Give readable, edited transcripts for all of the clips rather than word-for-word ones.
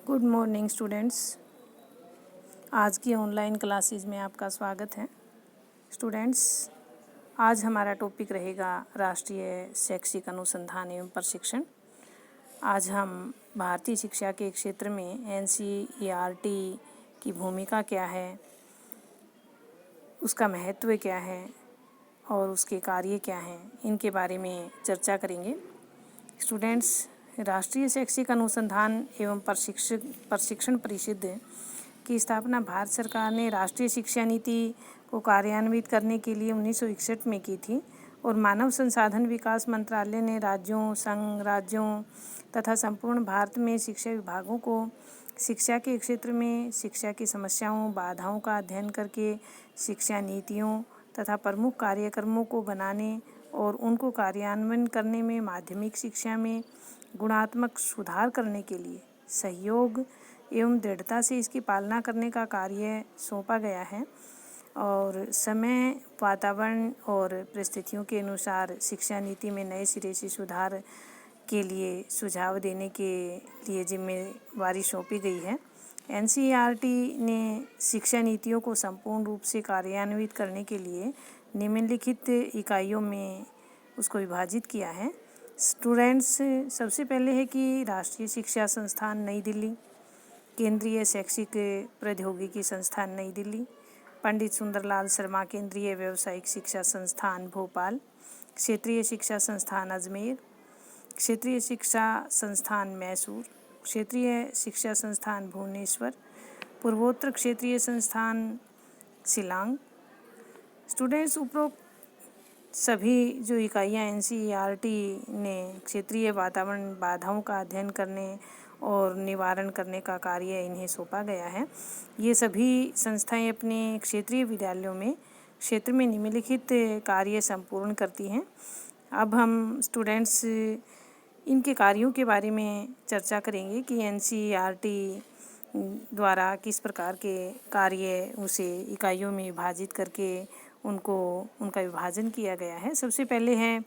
Good morning students. आज की online classes में आपका स्वागत है। स्टूडेंट्स, आज हमारा टॉपिक रहेगा राष्ट्रीय शैक्षिक अनुसंधान एवं प्रशिक्षण। आज हम भारतीय शिक्षा के क्षेत्र में एनसीईआरटी की भूमिका क्या है, उसका महत्व क्या है और उसके कार्य क्या हैं, इनके बारे में चर्चा करेंगे। स्टूडेंट्स, राष्ट्रीय शैक्षिक अनुसंधान एवं प्रशिक्षण परिषद की स्थापना भारत सरकार ने राष्ट्रीय शिक्षा नीति को कार्यान्वित करने के लिए 1961 में की थी और मानव संसाधन विकास मंत्रालय ने राज्यों, संघ राज्यों तथा संपूर्ण भारत में शिक्षा विभागों को शिक्षा के क्षेत्र में शिक्षा की समस्याओं, बाधाओं का अध्ययन करके शिक्षा नीतियों तथा प्रमुख कार्यक्रमों को बनाने और उनको कार्यान्वयन करने में माध्यमिक शिक्षा में गुणात्मक सुधार करने के लिए सहयोग एवं दृढ़ता से इसकी पालना करने का कार्य सौंपा गया है और समय, वातावरण और परिस्थितियों के अनुसार शिक्षा नीति में नए सिरे से सुधार के लिए सुझाव देने के लिए जिम्मेवारी सौंपी गई है। एनसीईआरटी ने शिक्षा नीतियों को संपूर्ण रूप से कार्यान्वित करने के लिए निम्नलिखित इकाइयों में उसको विभाजित किया है। स्टूडेंट्स, सबसे पहले है कि राष्ट्रीय शिक्षा संस्थान नई दिल्ली, केंद्रीय शैक्षिक प्रौद्योगिकी संस्थान नई दिल्ली, पंडित सुंदरलाल शर्मा केंद्रीय व्यावसायिक शिक्षा संस्थान भोपाल, क्षेत्रीय शिक्षा संस्थान अजमेर, क्षेत्रीय शिक्षा संस्थान मैसूर, क्षेत्रीय शिक्षा संस्थान भुवनेश्वर, पूर्वोत्तर क्षेत्रीय संस्थान शिलांग। स्टूडेंट्स, उपरोक्त सभी जो इकाइयाँ एनसीईआरटी ने क्षेत्रीय वातावरण बाधाओं का अध्ययन करने और निवारण करने का कार्य इन्हें सौंपा गया है। ये सभी संस्थाएं अपने क्षेत्रीय विद्यालयों में क्षेत्र में निम्नलिखित कार्य संपूर्ण करती हैं। अब हम स्टूडेंट्स इनके कार्यों के बारे में चर्चा करेंगे कि एनसीईआरटी द्वारा किस प्रकार के कार्य उसे इकाइयों में विभाजित करके उनका विभाजन किया गया है। सबसे पहले है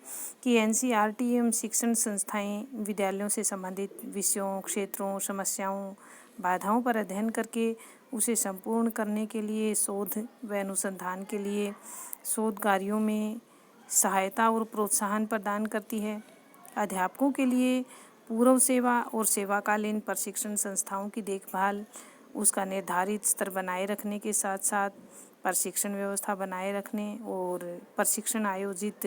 कि एनसीईआरटी एवं शिक्षण संस्थाएं विद्यालयों से संबंधित विषयों, क्षेत्रों, समस्याओं, बाधाओं पर अध्ययन करके उसे संपूर्ण करने के लिए शोध व अनुसंधान के लिए शोध कार्यों में सहायता और प्रोत्साहन प्रदान करती है। अध्यापकों के लिए पूर्व सेवा और सेवाकालीन प्रशिक्षण संस्थाओं की देखभाल, उसका निर्धारित स्तर बनाए रखने के साथ साथ प्रशिक्षण व्यवस्था बनाए रखने और प्रशिक्षण आयोजित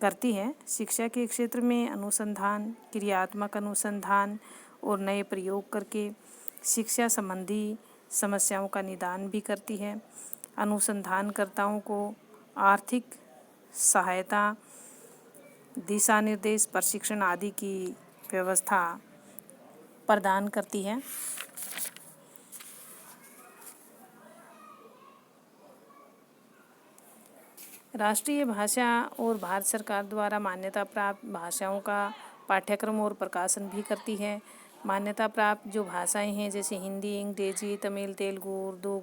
करती है। शिक्षा के क्षेत्र में अनुसंधान, क्रियात्मक अनुसंधान और नए प्रयोग करके शिक्षा संबंधी समस्याओं का निदान भी करती है। अनुसंधानकर्ताओं को आर्थिक सहायता, दिशा निर्देश, प्रशिक्षण आदि की व्यवस्था प्रदान करती है। राष्ट्रीय भाषा और भारत सरकार द्वारा मान्यता प्राप्त भाषाओं का पाठ्यक्रम और प्रकाशन भी करती है। मान्यता प्राप्त जो भाषाएं हैं जैसे हिंदी, अंग्रेजी, तमिल, तेलुगु, उर्दू,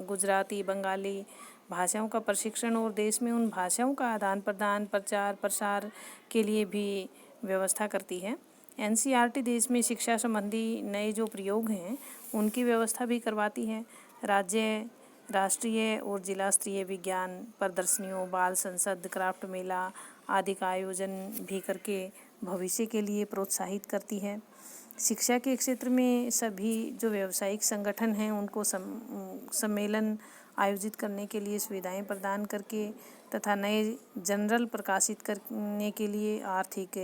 गुजराती, बंगाली भाषाओं का प्रशिक्षण और देश में उन भाषाओं का आदान प्रदान, प्रचार प्रसार के लिए भी व्यवस्था करती है। एनसीईआरटी देश में शिक्षा संबंधी नए जो प्रयोग हैं उनकी व्यवस्था भी करवाती है। राज्य, राष्ट्रीय और जिला स्तरीय विज्ञान प्रदर्शनियों, बाल संसद, क्राफ्ट मेला आदि का आयोजन भी करके भविष्य के लिए प्रोत्साहित करती है। शिक्षा के क्षेत्र में सभी जो व्यावसायिक संगठन हैं उनको सम्मेलन आयोजित करने के लिए सुविधाएं प्रदान करके तथा नए जर्नल प्रकाशित करने के लिए आर्थिक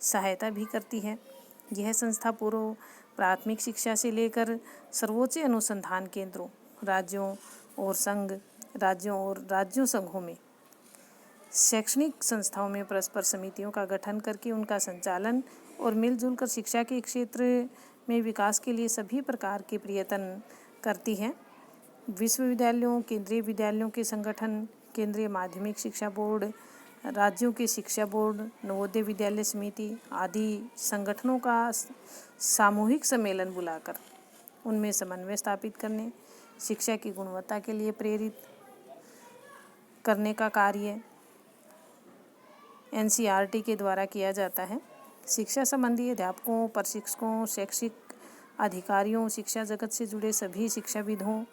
सहायता भी करती है। यह संस्था पूर्व प्राथमिक शिक्षा से लेकर सर्वोच्च अनुसंधान केंद्रों, राज्यों और राज्यों संघों में शैक्षणिक संस्थाओं में परस्पर समितियों का गठन करके उनका संचालन और मिलजुल कर शिक्षा के क्षेत्र में विकास के लिए सभी प्रकार के प्रयत्न करती है। विश्वविद्यालयों, केंद्रीय विद्यालयों के संगठन, केंद्रीय माध्यमिक शिक्षा बोर्ड, राज्यों के शिक्षा बोर्ड, नवोदय विद्यालय समिति आदि संगठनों का सामूहिक सम्मेलन बुलाकर उनमें समन्वय स्थापित करने, शिक्षा की गुणवत्ता के लिए प्रेरित करने का कार्य एनसीईआरटी के द्वारा किया जाता है। शिक्षा संबंधी अध्यापकों, प्रशिक्षकों, शैक्षिक अधिकारियों, शिक्षा जगत से जुड़े सभी शिक्षाविदों,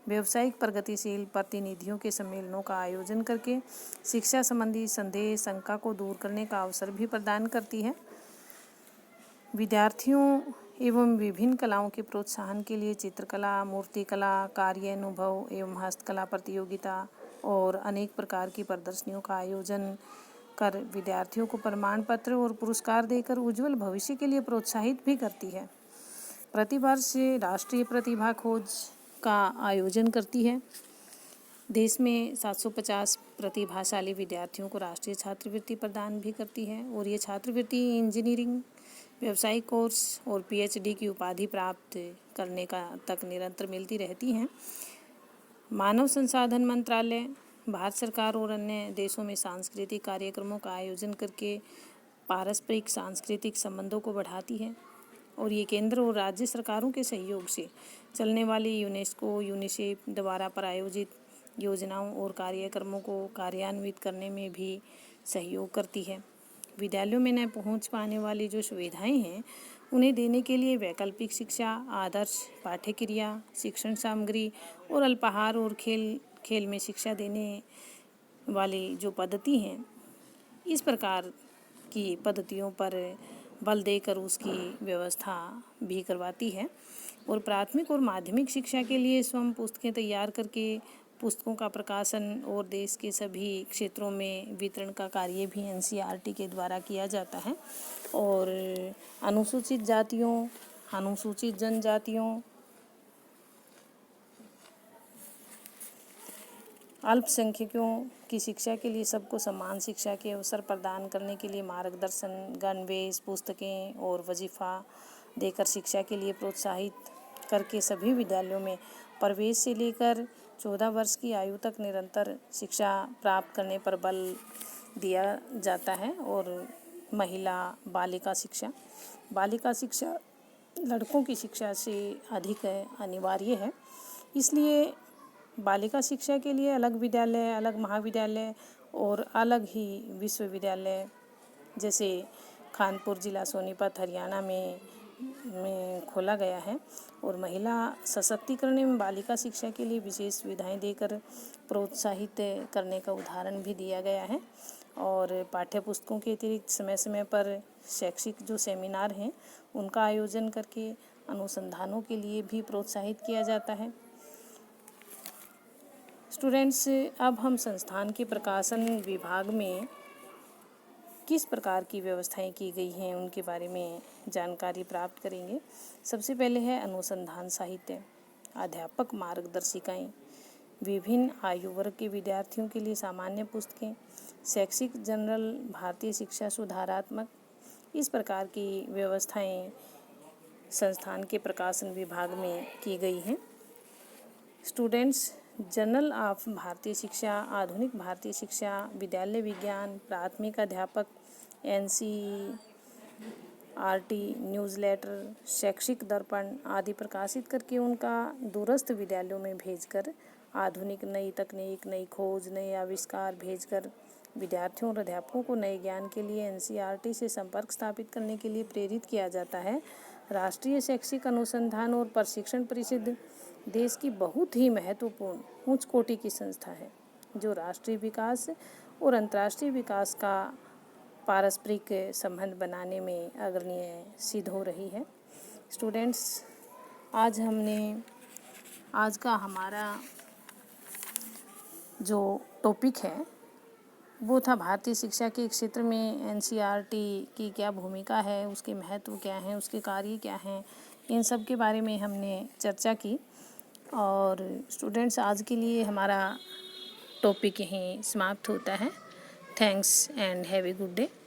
व्यावसायिक प्रगतिशील प्रतिनिधियों के सम्मेलनों का आयोजन करके शिक्षा संबंधी संदेह, शंका को दूर करने का अवसर भी प्रदान करती है। विद्यार्थियों एवं विभिन्न कलाओं के प्रोत्साहन के लिए चित्रकला, मूर्तिकला, कार्यानुभव एवं हस्तकला प्रतियोगिता और अनेक प्रकार की प्रदर्शनियों का आयोजन कर विद्यार्थियों को प्रमाण पत्र और पुरस्कार देकर उज्जवल भविष्य के लिए प्रोत्साहित भी करती है। प्रतिवर्ष राष्ट्रीय प्रतिभा खोज का आयोजन करती है। देश में 750 प्रतिभाशाली विद्यार्थियों को राष्ट्रीय छात्रवृत्ति प्रदान भी करती है और ये छात्रवृत्ति इंजीनियरिंग, व्यावसायिक कोर्स और पीएचडी की उपाधि प्राप्त करने का तक निरंतर मिलती रहती हैं। मानव संसाधन मंत्रालय भारत सरकार और अन्य देशों में सांस्कृतिक कार्यक्रमों का आयोजन करके पारस्परिक सांस्कृतिक संबंधों को बढ़ाती है और ये केंद्र और राज्य सरकारों के सहयोग से चलने वाली यूनेस्को, यूनिसेफ द्वारा प्रायोजित योजनाओं और कार्यक्रमों को कार्यान्वित करने में भी सहयोग करती है। विद्यालयों में न पहुंच पाने वाली जो सुविधाएं हैं उन्हें देने के लिए वैकल्पिक शिक्षा, आदर्श पाठ्यक्रिया, शिक्षण सामग्री और अल्पाहार और खेल में शिक्षा देने वाली जो पद्धति हैं, इस प्रकार की पद्धतियों पर बल देकर उसकी व्यवस्था भी करवाती है और प्राथमिक और माध्यमिक शिक्षा के लिए स्वयं पुस्तकें तैयार करके पुस्तकों का प्रकाशन और देश के सभी क्षेत्रों में वितरण का कार्य भी एनसीईआरटी के द्वारा किया जाता है और अनुसूचित जातियों, अनुसूचित जनजातियों, अल्पसंख्यकों की शिक्षा के लिए सबको समान शिक्षा के अवसर प्रदान करने के लिए मार्गदर्शन, गणवेश, पुस्तकें और वजीफा देकर शिक्षा के लिए प्रोत्साहित करके सभी विद्यालयों में प्रवेश से लेकर 14 वर्ष की आयु तक निरंतर शिक्षा प्राप्त करने पर बल दिया जाता है। और महिला बालिका शिक्षा लड़कों की शिक्षा से अधिक अनिवार्य है, इसलिए बालिका शिक्षा के लिए अलग विद्यालय, अलग महाविद्यालय और अलग ही विश्वविद्यालय जैसे कानपुर जिला सोनीपत हरियाणा में खोला गया है और महिला सशक्तिकरण में बालिका शिक्षा के लिए विशेष सुविधाएं देकर प्रोत्साहित करने का उदाहरण भी दिया गया है। और पाठ्य पुस्तकों के अतिरिक्त समय समय पर शैक्षिक जो सेमिनार हैं उनका आयोजन करके अनुसंधानों के लिए भी प्रोत्साहित किया जाता है। स्टूडेंट्स, अब हम संस्थान के प्रकाशन विभाग में किस प्रकार की व्यवस्थाएं की गई हैं उनके बारे में जानकारी प्राप्त करेंगे। सबसे पहले है अनुसंधान साहित्य, अध्यापक मार्गदर्शिकाएं, विभिन्न आयु वर्ग के विद्यार्थियों के लिए सामान्य पुस्तकें, शैक्षिक जर्नल, भारतीय शिक्षा सुधारात्मक, इस प्रकार की व्यवस्थाएं संस्थान के प्रकाशन विभाग में की गई हैं। स्टूडेंट्स, जर्नल ऑफ भारतीय शिक्षा, आधुनिक भारतीय शिक्षा, विद्यालय विज्ञान, प्राथमिक अध्यापक, एनसीईआरटी, न्यूज़लेटर, शैक्षिक दर्पण आदि प्रकाशित करके उनका दूरस्थ विद्यालयों में भेजकर आधुनिक नई तकनीक, नई खोज, नए आविष्कार भेजकर विद्यार्थियों और अध्यापकों को नए ज्ञान के लिए एनसीईआरटी से संपर्क स्थापित करने के लिए प्रेरित किया जाता है। राष्ट्रीय शैक्षिक अनुसंधान और प्रशिक्षण परिषद देश की बहुत ही महत्वपूर्ण उच्च कोटि की संस्था है जो राष्ट्रीय विकास और अंतर्राष्ट्रीय विकास का पारस्परिक संबंध बनाने में अग्रणीय सिद्ध हो रही है। स्टूडेंट्स, आज का हमारा जो टॉपिक है वो था भारतीय शिक्षा के क्षेत्र में एनसीईआरटी की क्या भूमिका है, उसके महत्व क्या हैं, उसके कार्य क्या हैं, इन सब के बारे में हमने चर्चा की। और स्टूडेंट्स, आज के लिए हमारा टॉपिक यहीं समाप्त होता है। Thanks and have a good day.